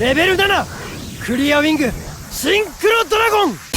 レベル7クリアウィングシンクロドラゴン。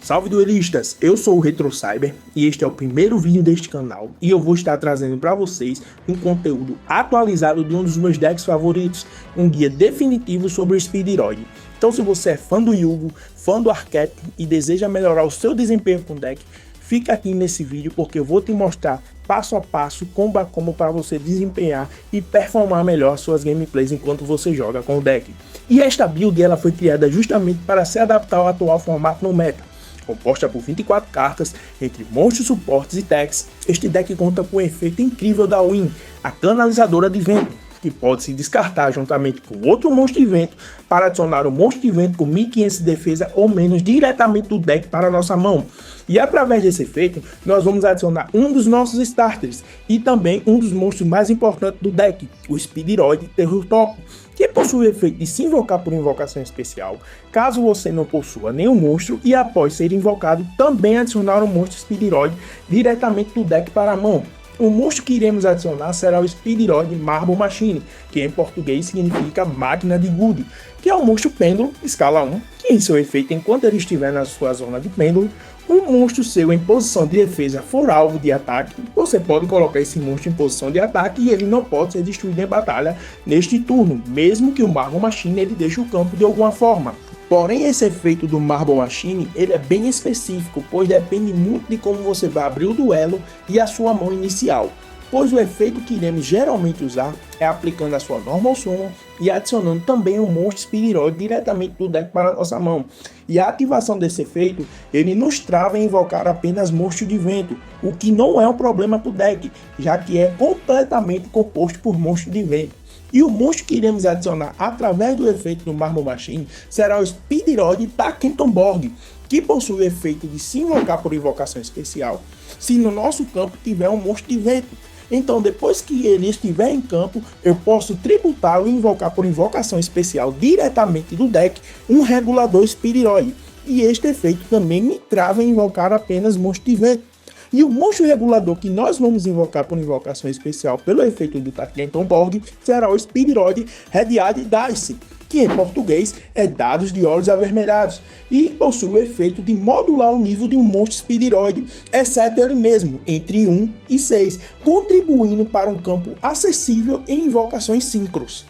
Salve duelistas, eu sou o RetroCyber e este é o primeiro vídeo deste canal e eu vou estar trazendo para vocês um conteúdo atualizado de um dos meus decks favoritos, um guia definitivo sobre o Speedroid. Então se você é fã do Yugo, fã do arquétipo e deseja melhorar o seu desempenho com o deck, fica aqui nesse vídeo porque eu vou te mostrar passo a passo, combo a combo para você desempenhar e performar melhor suas gameplays enquanto você joga com o deck. E esta build ela foi criada justamente para se adaptar ao atual formato no meta. Composta por 24 cartas, entre monstros, suportes e techs, este deck conta com um efeito incrível da Win, a canalizadora de vento, que pode se descartar juntamente com outro monstro de vento para adicionar um monstro de vento com 1500 de defesa ou menos diretamente do deck para a nossa mão. E através desse efeito, nós vamos adicionar um dos nossos starters e também um dos monstros mais importantes do deck, o Speedroid Terror Topo, que possui o efeito de se invocar por invocação especial, caso você não possua nenhum monstro, e após ser invocado, também adicionar um monstro Speedroid diretamente do deck para a mão. O monstro que iremos adicionar será o Speedroid Marble Machine, que em português significa máquina de gude, que é um monstro pêndulo, escala 1, que em seu efeito, enquanto ele estiver na sua zona de pêndulo, um monstro seu em posição de defesa for alvo de ataque, você pode colocar esse monstro em posição de ataque e ele não pode ser destruído em batalha neste turno, mesmo que o Marble Machine ele deixe o campo de alguma forma. Porém, esse efeito do Marble Machine ele é bem específico, pois depende muito de como você vai abrir o duelo e a sua mão inicial. Pois o efeito que iremos geralmente usar é aplicando a sua Normal Summon e adicionando também um monstro Speedroid diretamente do deck para a nossa mão. E a ativação desse efeito, ele nos trava em invocar apenas monstro de vento, o que não é um problema para o deck, já que é completamente composto por monstro de vento. E o monstro que iremos adicionar através do efeito do Marble Machine será o Speedroid Takentonborg, que possui o efeito de se invocar por invocação especial se no nosso campo tiver um monstro de vento. Então, depois que ele estiver em campo, eu posso tributá-lo e invocar por invocação especial diretamente do deck um regulador Speedroid. E este efeito também me trava em invocar apenas monstro de vento. E o monstro regulador que nós vamos invocar por invocação especial pelo efeito do Takentonborg será o Speedroid Red-Eyed Dice, que em português é Dados de Olhos Avermelhados, e possui o efeito de modular o nível de um monstro Speedroid, exceto ele mesmo, entre 1 e 6, contribuindo para um campo acessível em invocações síncros.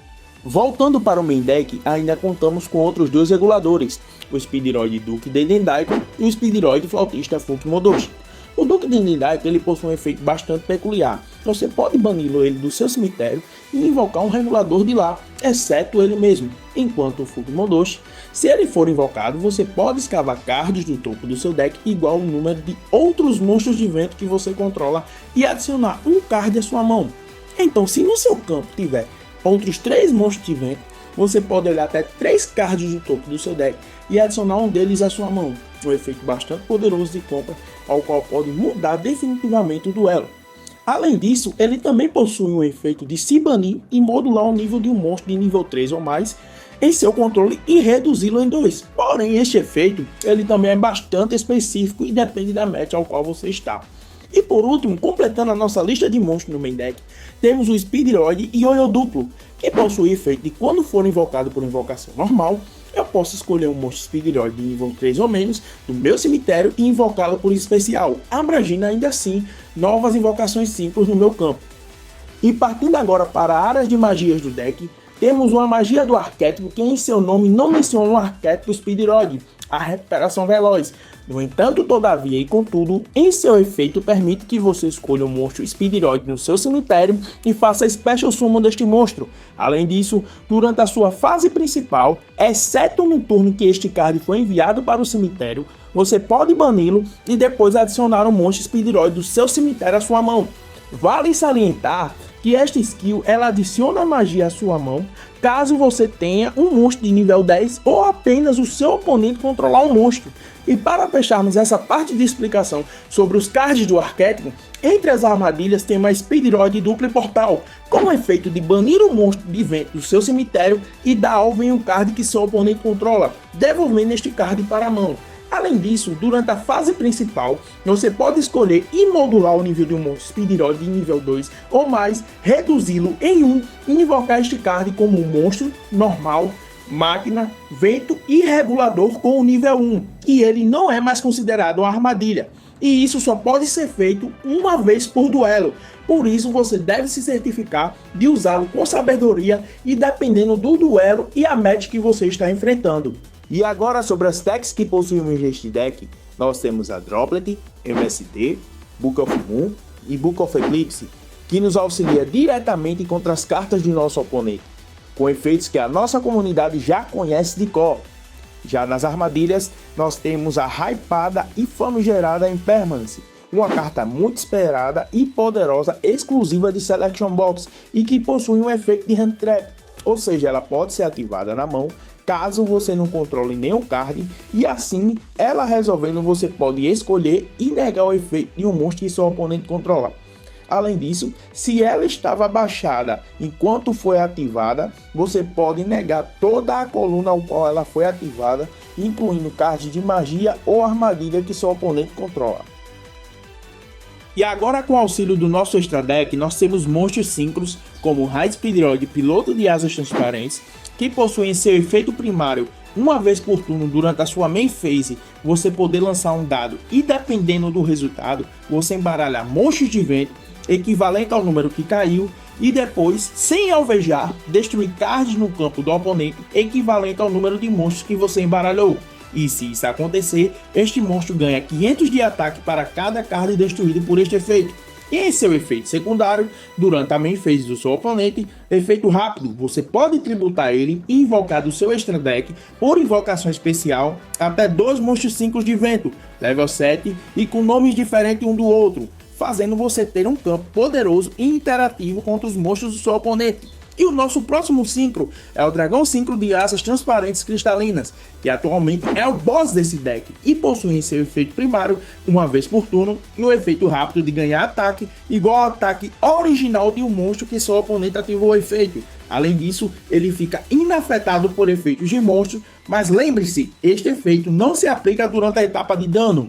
Voltando para o main deck, ainda contamos com outros dois reguladores, o Speedroid Duke Dendaikon e o Speedroid Flautista Funky Modoshi. O Duke Dendaikon ele possui um efeito bastante peculiar. Você pode bani-lo ele do seu cemitério e invocar um regulador de lá, exceto ele mesmo. Enquanto o Funky Modoshi, se ele for invocado, você pode escavar cards do topo do seu deck igual ao número de outros monstros de vento que você controla e adicionar um card à sua mão. Então, se no seu campo tiver outros 3 monstros de vento, você pode olhar até 3 cards do topo do seu deck e adicionar um deles à sua mão. Um efeito bastante poderoso de compra, ao qual pode mudar definitivamente o duelo. Além disso, ele também possui um efeito de se banir e modular o nível de um monstro de nível 3 ou mais em seu controle e reduzi-lo em 2. Porém, este efeito ele também é bastante específico e depende da match ao qual você está. E por último, completando a nossa lista de monstros no main deck, temos o Speedroid Ioiô Duplo, que possui o efeito de quando for invocado por invocação normal, eu posso escolher um monstro Speedroid de nível 3 ou menos do meu cemitério e invocá-lo por especial, abrangindo ainda assim novas invocações simples no meu campo. E partindo agora para áreas de magias do deck, temos uma magia do arquétipo que em seu nome não menciona o arquétipo Speedroid, a recuperação veloz. No entanto, todavia e contudo, em seu efeito permite que você escolha um monstro Speedroid no seu cemitério e faça a Special Summon deste monstro. Além disso, durante a sua fase principal, exceto no turno que este card foi enviado para o cemitério, você pode bani-lo e depois adicionar um monstro Speedroid do seu cemitério à sua mão. Vale salientar que esta skill ela adiciona magia à sua mão caso você tenha um monstro de nível 10 ou apenas o seu oponente controlar um monstro. E para fecharmos essa parte de explicação sobre os cards do arquétipo, entre as armadilhas tem uma Speed Rod dupla e portal, com o efeito de banir o monstro de vento do seu cemitério e dar alvo em um card que seu oponente controla, devolvendo este card para a mão. Além disso, durante a fase principal, você pode escolher e modular o nível de um monstro Speed Rod de nível 2 ou mais, reduzi-lo em 1 e invocar este card como um monstro normal, máquina, vento e regulador com o nível 1, e ele não é mais considerado uma armadilha. E isso só pode ser feito uma vez por duelo. Por isso você deve se certificar de usá-lo com sabedoria e dependendo do duelo e a match que você está enfrentando. E agora sobre as techs que possuímos neste deck, nós temos a Droplet, MST, Book of Moon e Book of Eclipse, que nos auxilia diretamente contra as cartas de nosso oponente, com efeitos que a nossa comunidade já conhece de cor. Já nas armadilhas, nós temos a hypada e famigerada Impermanence, uma carta muito esperada e poderosa exclusiva de Selection Box e que possui um efeito de Hand Trap, ou seja, ela pode ser ativada na mão caso você não controle nenhum card, e assim, ela resolvendo, você pode escolher e negar o efeito de um monstro que seu oponente controla. Além disso, se ela estava baixada enquanto foi ativada, você pode negar toda a coluna ao qual ela foi ativada, incluindo cards de magia ou armadilha que seu oponente controla. E agora, com o auxílio do nosso extra deck, nós temos monstros síncronos como High Speed Rod Piloto de Asas Transparentes, que possuem seu efeito primário uma vez por turno durante a sua main phase, você poder lançar um dado e dependendo do resultado, você embaralhar monstros de vento equivalente ao número que caiu e depois, sem alvejar, destruir cards no campo do oponente equivalente ao número de monstros que você embaralhou. E se isso acontecer, este monstro ganha 500 de ataque para cada card destruído por este efeito. E em seu efeito secundário, durante a main phase do seu oponente, efeito rápido, você pode tributar ele e invocar do seu extra deck, por invocação especial, até 2 monstros 5 de vento, level 7 e com nomes diferentes um do outro, fazendo você ter um campo poderoso e interativo contra os monstros do seu oponente. E o nosso próximo Synchro é o Dragão Synchro de Asas Transparentes Cristalinas, que atualmente é o boss desse deck e possui em seu efeito primário, uma vez por turno, e o efeito rápido de ganhar ataque igual ao ataque original de um monstro que seu oponente ativou o efeito. Além disso, ele fica inafetado por efeitos de monstro, mas lembre-se, este efeito não se aplica durante a etapa de dano.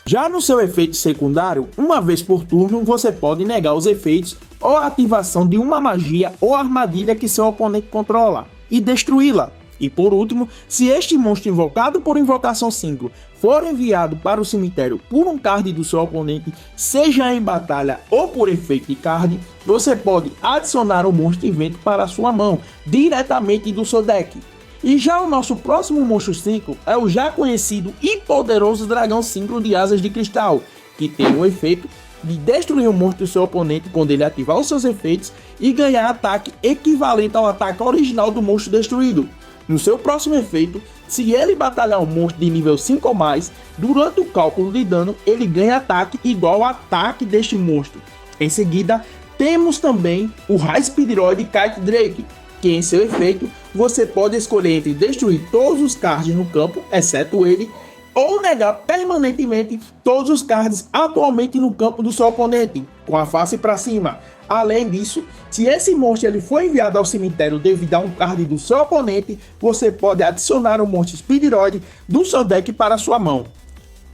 Já no seu efeito secundário, uma vez por turno, você pode negar os efeitos ou a ativação de uma magia ou armadilha que seu oponente controla e destruí-la. E por último, se este monstro invocado por invocação síncro for enviado para o cemitério por um card do seu oponente, seja em batalha ou por efeito de card, você pode adicionar o monstro de vento para a sua mão, diretamente do seu deck. E já o nosso próximo monstro síncro é o já conhecido e poderoso Dragão Síncro de Asas de Cristal, que tem o efeito de destruir o monstro do seu oponente quando ele ativar os seus efeitos e ganhar ataque equivalente ao ataque original do monstro destruído. No seu próximo efeito, se ele batalhar um monstro de nível 5 ou mais, durante o cálculo de dano, ele ganha ataque igual ao ataque deste monstro. Em seguida, temos também o High Speed Rod Kite Drake, que em seu efeito, você pode escolher entre destruir todos os cards no campo, exceto ele, ou negar permanentemente todos os cards atualmente no campo do seu oponente, com a face para cima. Além disso, se esse monstro ele for enviado ao cemitério devido a um card do seu oponente, você pode adicionar o monstro Speed Rod do seu deck para sua mão.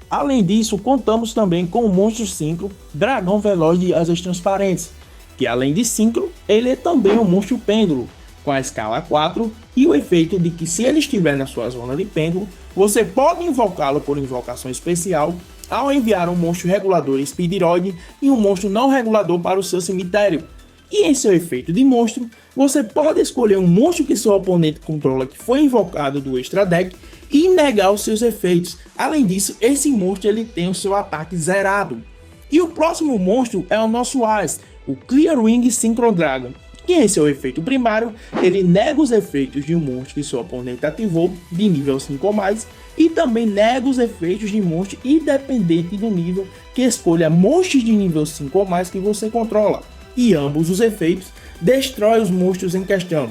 Além disso, contamos também com o monstro síncro Dragão Veloz de Asas Transparentes, que além de síncro, ele é também um monstro pêndulo, com a escala 4 e o efeito de que se ele estiver na sua zona de pêndulo, você pode invocá-lo por invocação especial ao enviar um monstro regulador Speed Rod e um monstro não regulador para o seu cemitério. E em seu efeito de monstro, você pode escolher um monstro que seu oponente controla que foi invocado do extra deck e negar os seus efeitos. Além disso, esse monstro ele tem o seu ataque zerado. E o próximo monstro é o nosso As, o Clearwing Synchro Dragon, que em seu efeito primário, ele nega os efeitos de um monstro que seu oponente ativou de nível 5 ou mais e também nega os efeitos de monstro independente do nível que escolha monstros de nível 5 ou mais que você controla. E ambos os efeitos destrói os monstros em questão.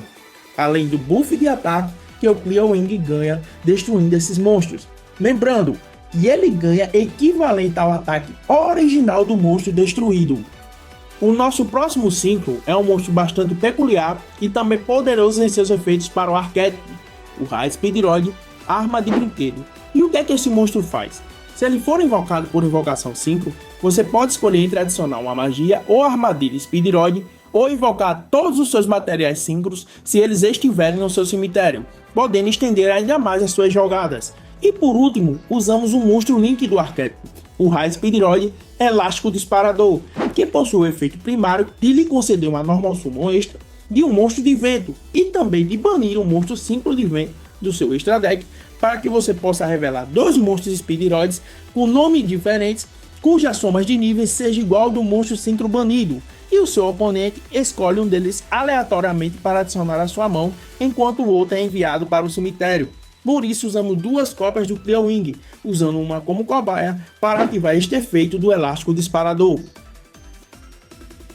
além do buff de ataque que o Clear Wing ganha destruindo esses monstros. Lembrando, que ele ganha equivalente ao ataque original do monstro destruído. O nosso próximo ciclo é um monstro bastante peculiar e também poderoso em seus efeitos para o arquétipo, o High Speedroid, arma de brinquedo. E o que é que esse monstro faz? Se ele for invocado por invocação 5, você pode escolher entre adicionar uma magia ou armadilha Speedroid ou invocar todos os seus materiais síncros se eles estiverem no seu cemitério, podendo estender ainda mais as suas jogadas. E por último, usamos um monstro Link do arquétipo, o High Speedroid Elástico Disparador, que possui o efeito primário de lhe conceder uma normal summon extra de um monstro de vento e também de banir um monstro síncro de vento do seu extra deck para que você possa revelar dois monstros Speedroids com nomes diferentes cujas somas de níveis seja igual ao do monstro síncro banido e o seu oponente escolhe um deles aleatoriamente para adicionar à sua mão enquanto o outro é enviado para o cemitério. Por isso usamos duas cópias do Clear Wing, usando uma como cobaia para ativar este efeito do Elástico Disparador.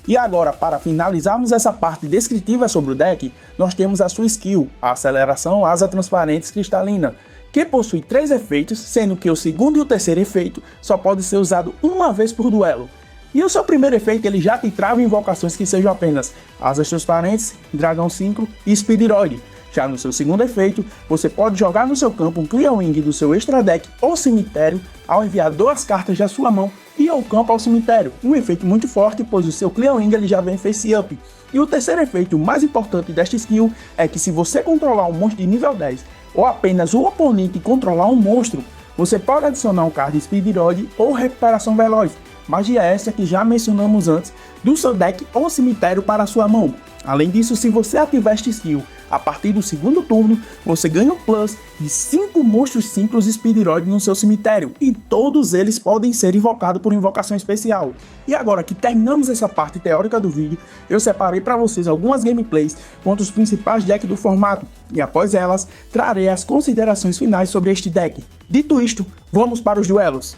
E agora, para finalizarmos essa parte descritiva sobre o deck, nós temos a sua skill, a Aceleração Asa Transparentes Cristalina, que possui 3 efeitos, sendo que o segundo e o terceiro efeito só pode ser usado uma vez por duelo. E o seu primeiro efeito ele já te trava invocações que sejam apenas Asas Transparentes, Dragão Síncro e Speedroid. Já no seu segundo efeito, você pode jogar no seu campo um Clear Wing do seu extra deck ou cemitério ao enviar 2 cartas da sua mão e ao campo ao cemitério. Um efeito muito forte, pois o seu Clear Wing ele já vem face up. E o terceiro efeito mais importante desta skill é que se você controlar um monstro de nível 10 ou apenas o oponente controlar um monstro, você pode adicionar um card Speedroid ou Recuperação Veloz, magia essa que já mencionamos antes, do seu deck ou cemitério para a sua mão. Além disso, se você ativar esta skill a partir do segundo turno, você ganha um plus de 5 monstros simples Speedroid no seu cemitério, e todos eles podem ser invocados por invocação especial. E agora que terminamos essa parte teórica do vídeo, eu separei para vocês algumas gameplays contra os principais decks do formato, e após elas, trarei as considerações finais sobre este deck. Dito isto, vamos para os duelos.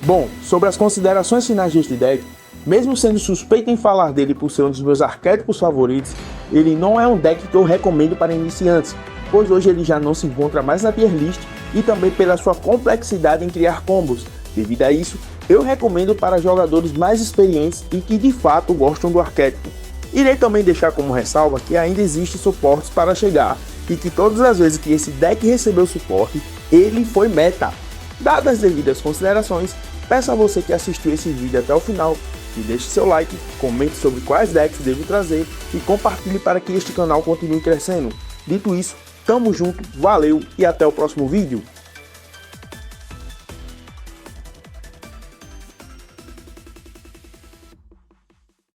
Bom, sobre as considerações finais deste deck, mesmo sendo suspeito em falar dele por ser um dos meus arquétipos favoritos, ele não é um deck que eu recomendo para iniciantes, pois hoje ele já não se encontra mais na tier list e também pela sua complexidade em criar combos. Devido a isso, eu recomendo para jogadores mais experientes e que de fato gostam do arquétipo. Irei também deixar como ressalva que ainda existem suportes para chegar e que todas as vezes que esse deck recebeu suporte, ele foi meta. Dadas as devidas considerações, peço a você que assistiu esse vídeo até o final que deixe seu like, comente sobre quais decks devo trazer e compartilhe para que este canal continue crescendo. Dito isso, tamo junto, valeu e até o próximo vídeo.